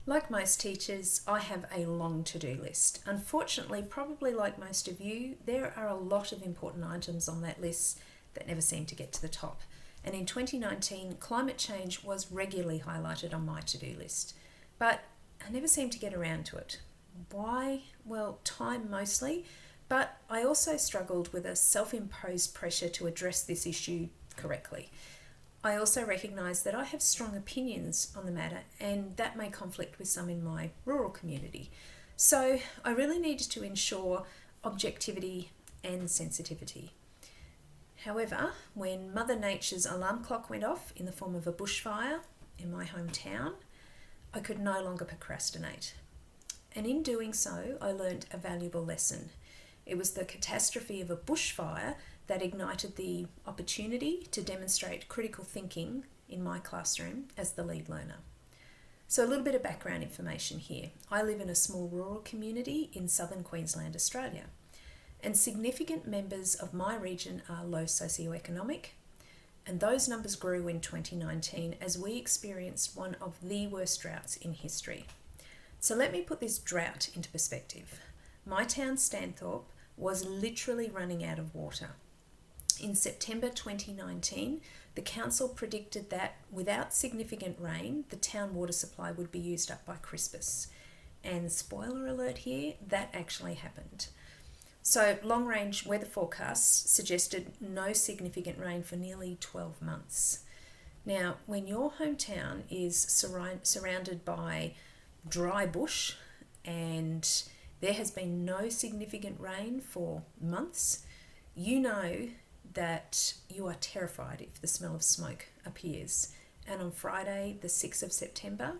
Like most teachers, I have a long to-do list. Unfortunately, probably like most of you, there are a lot of important items on that list that never seem to get to the top. And in 2019, climate change was regularly highlighted on my to-do list, but I never seemed to get around to it. Why? Well, time mostly, but I also struggled with a self-imposed pressure to address this issue correctly. I also recognise that I have strong opinions on the matter, and that may conflict with some in my rural community. So I really needed to ensure objectivity and sensitivity. However, when Mother Nature's alarm clock went off in the form of a bushfire in my hometown, I could no longer procrastinate. And in doing so, I learned a valuable lesson. It was the catastrophe of a bushfire that ignited the opportunity to demonstrate critical thinking in my classroom as the lead learner. So a little bit of background information here. I live in a small rural community in southern Queensland, Australia, and significant members of my region are low socioeconomic, and those numbers grew in 2019 as we experienced one of the worst droughts in history. So let me put this drought into perspective. My town, Stanthorpe, was literally running out of water. In September 2019, the council predicted that without significant rain, the town water supply would be used up by Christmas. And spoiler alert here, that actually happened. So long-range weather forecasts suggested no significant rain for nearly 12 months. Now, when your hometown is surrounded by dry bush and there has been no significant rain for months, you know that you are terrified if the smell of smoke appears. And on Friday, the 6th of September,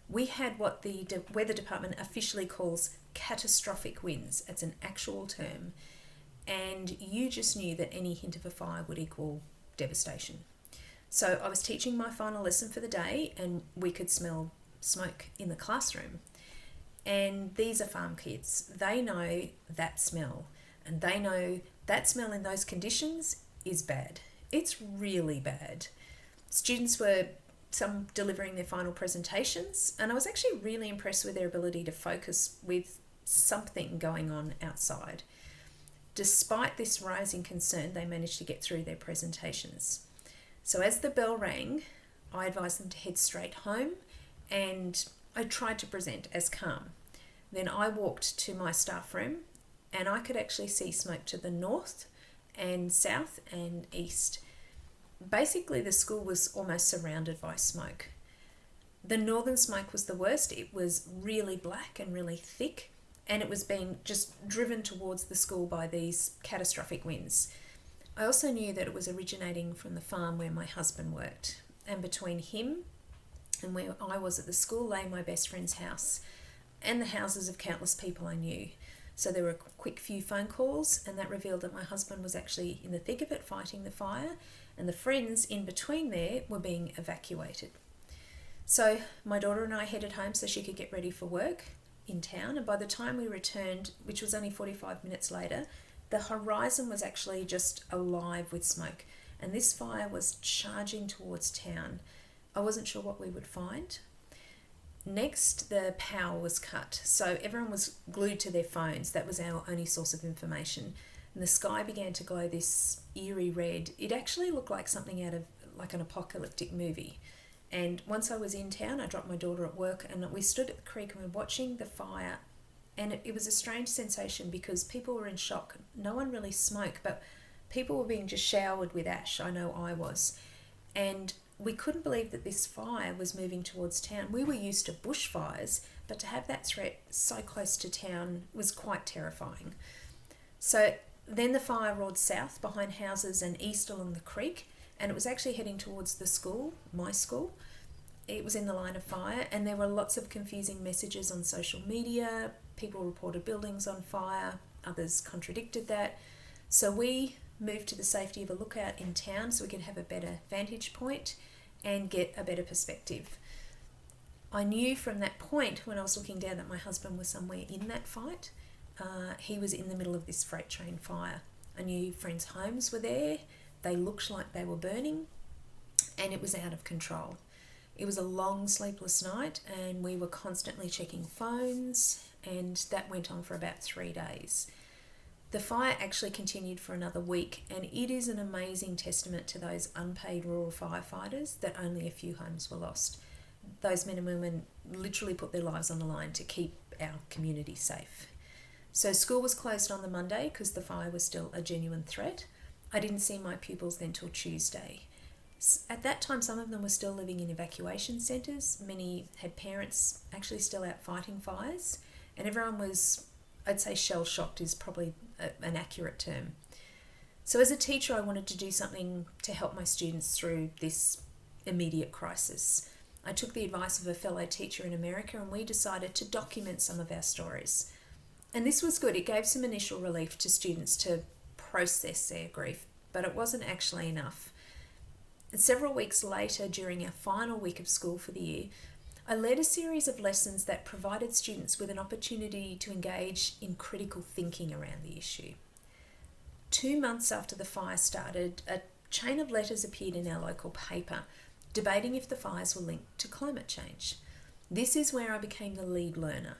we had what the weather department officially calls catastrophic winds. It's an actual term. And you just knew that any hint of a fire would equal devastation. So I was teaching my final lesson for the day and we could smell smoke in the classroom. And these are farm kids. They know that smell, and they know that smell in those conditions is bad. It's really bad. Students were some delivering their final presentations, and I was actually really impressed with their ability to focus with something going on outside. Despite this rising concern, they managed to get through their presentations. So as the bell rang, I advised them to head straight home, and I tried to present as calm. Then I walked to my staff room and I could actually see smoke to the north and south and east. Basically, the school was almost surrounded by smoke. The northern smoke was the worst. It was really black and really thick, and it was being just driven towards the school by these catastrophic winds. I also knew that it was originating from the farm where my husband worked, and between him and where I was at the school lay my best friend's house and the houses of countless people I knew. So there were a quick few phone calls, and that revealed that my husband was actually in the thick of it fighting the fire, and the friends in between there were being evacuated. So my daughter and I headed home so she could get ready for work in town, and by the time we returned, which was only 45 minutes later, the horizon was actually just alive with smoke, and this fire was charging towards town. I wasn't sure what we would find. Next, the power was cut, so everyone was glued to their phones. That was our only source of information. And the sky began to glow this eerie red. It actually looked like something out of like an apocalyptic movie. And once I was in town, I dropped my daughter at work and we stood at the creek and we were watching the fire. And it was a strange sensation because people were in shock. No one really smoked, but people were being just showered with ash. I know I was. And we couldn't believe that this fire was moving towards town. We were used to bushfires, but to have that threat so close to town was quite terrifying. So then the fire roared south behind houses and east along the creek, and it was actually heading towards the school, my school. It was in the line of fire, and there were lots of confusing messages on social media. People reported buildings on fire, others contradicted that. So we moved to the safety of a lookout in town so we could have a better vantage point and get a better perspective. I knew from that point when I was looking down that my husband was somewhere in that fight. He was in the middle of this freight train fire. I knew friends' homes were there. They looked like they were burning, and it was out of control. It was a long sleepless night and we were constantly checking phones, and that went on for about 3 days. The fire actually continued for another week, and it is an amazing testament to those unpaid rural firefighters that only a few homes were lost. Those men and women literally put their lives on the line to keep our community safe. So school was closed on the Monday because the fire was still a genuine threat. I didn't see my pupils then till Tuesday. At that time, some of them were still living in evacuation centres. Many had parents actually still out fighting fires, and everyone was, I'd say, shell-shocked is probably an accurate term. So as a teacher, I wanted to do something to help my students through this immediate crisis. I took the advice of a fellow teacher in America, and we decided to document some of our stories. And this was good. It gave some initial relief to students to process their grief, but it wasn't actually enough. And several weeks later, during our final week of school for the year, I led a series of lessons that provided students with an opportunity to engage in critical thinking around the issue. 2 months after the fire started, a chain of letters appeared in our local paper debating if the fires were linked to climate change. This is where I became the lead learner.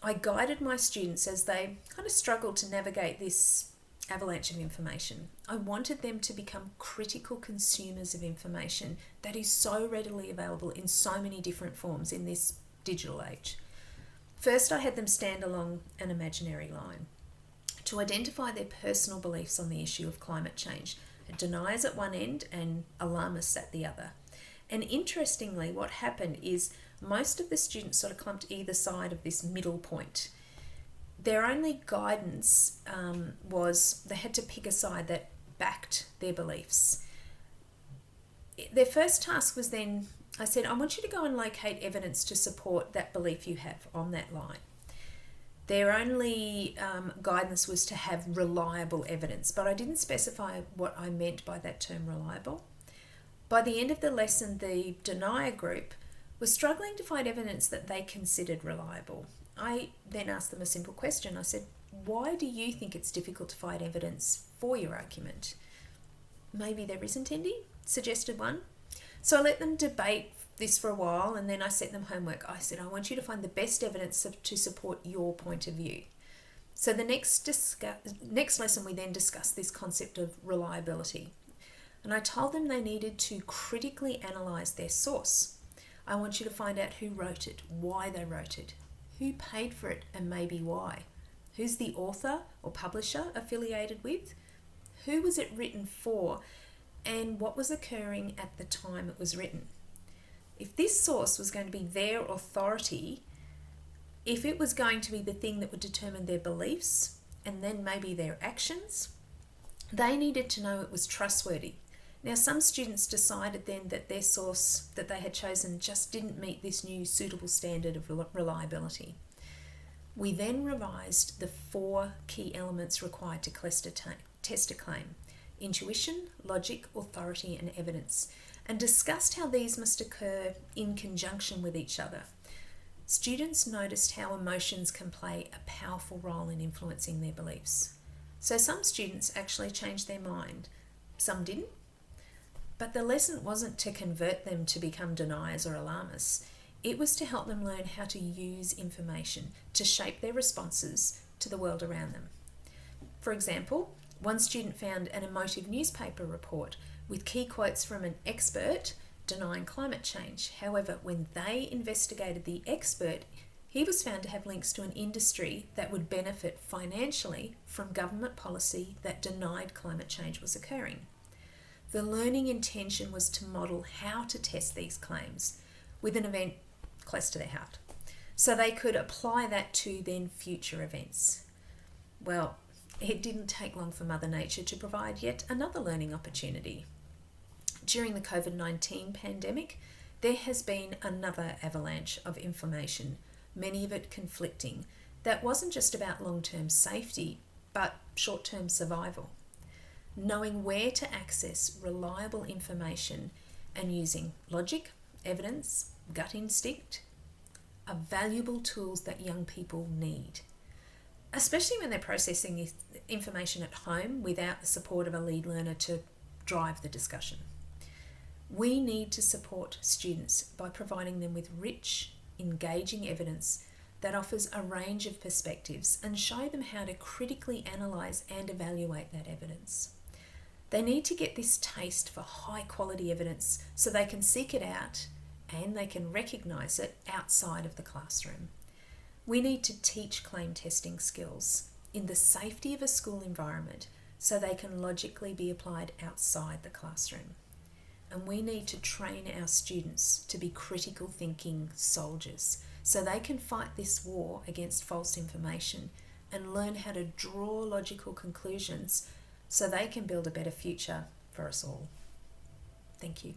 I guided my students as they kind of struggled to navigate this avalanche of information. I wanted them to become critical consumers of information that is so readily available in so many different forms in this digital age. First, I had them stand along an imaginary line to identify their personal beliefs on the issue of climate change, deniers at one end and alarmists at the other. And interestingly, what happened is most of the students sort of clumped either side of this middle point. Their only guidance was they had to pick a side that backed their beliefs. Their first task was then, I said, I want you to go and locate evidence to support that belief you have on that line. Their only guidance was to have reliable evidence, but I didn't specify what I meant by that term reliable. By the end of the lesson, the denier group was struggling to find evidence that they considered reliable. I then asked them a simple question. I said, why do you think it's difficult to find evidence for your argument? Maybe there isn't any, suggested one. So I let them debate this for a while, and then I set them homework. I said, I want you to find the best evidence to support your point of view. So the next lesson we then discussed this concept of reliability. And I told them they needed to critically analyse their source. I want you to find out who wrote it, why they wrote it, who paid for it and maybe why, who's the author or publisher affiliated with, who was it written for, and what was occurring at the time it was written. If this source was going to be their authority, if it was going to be the thing that would determine their beliefs and then maybe their actions, they needed to know it was trustworthy. Now, some students decided then that their source that they had chosen just didn't meet this new suitable standard of reliability. We then revised the 4 key elements required to test a claim: intuition, logic, authority, and evidence, and discussed how these must occur in conjunction with each other. Students noticed how emotions can play a powerful role in influencing their beliefs. So some students actually changed their mind, some didn't. But the lesson wasn't to convert them to become deniers or alarmists. It was to help them learn how to use information to shape their responses to the world around them. For example, one student found an emotive newspaper report with key quotes from an expert denying climate change. However, when they investigated the expert, he was found to have links to an industry that would benefit financially from government policy that denied climate change was occurring. The learning intention was to model how to test these claims with an event close to their heart, so they could apply that to then future events. Well, it didn't take long for Mother Nature to provide yet another learning opportunity. During the COVID-19 pandemic, there has been another avalanche of information, many of it conflicting, that wasn't just about long-term safety, but short-term survival. Knowing where to access reliable information and using logic, evidence, gut instinct are valuable tools that young people need, especially when they're processing this information at home without the support of a lead learner to drive the discussion. We need to support students by providing them with rich, engaging evidence that offers a range of perspectives and show them how to critically analyse and evaluate that evidence. They need to get this taste for high quality evidence so they can seek it out and they can recognise it outside of the classroom. We need to teach claim testing skills in the safety of a school environment so they can logically be applied outside the classroom. And we need to train our students to be critical thinking soldiers so they can fight this war against false information and learn how to draw logical conclusions so they can build a better future for us all. Thank you.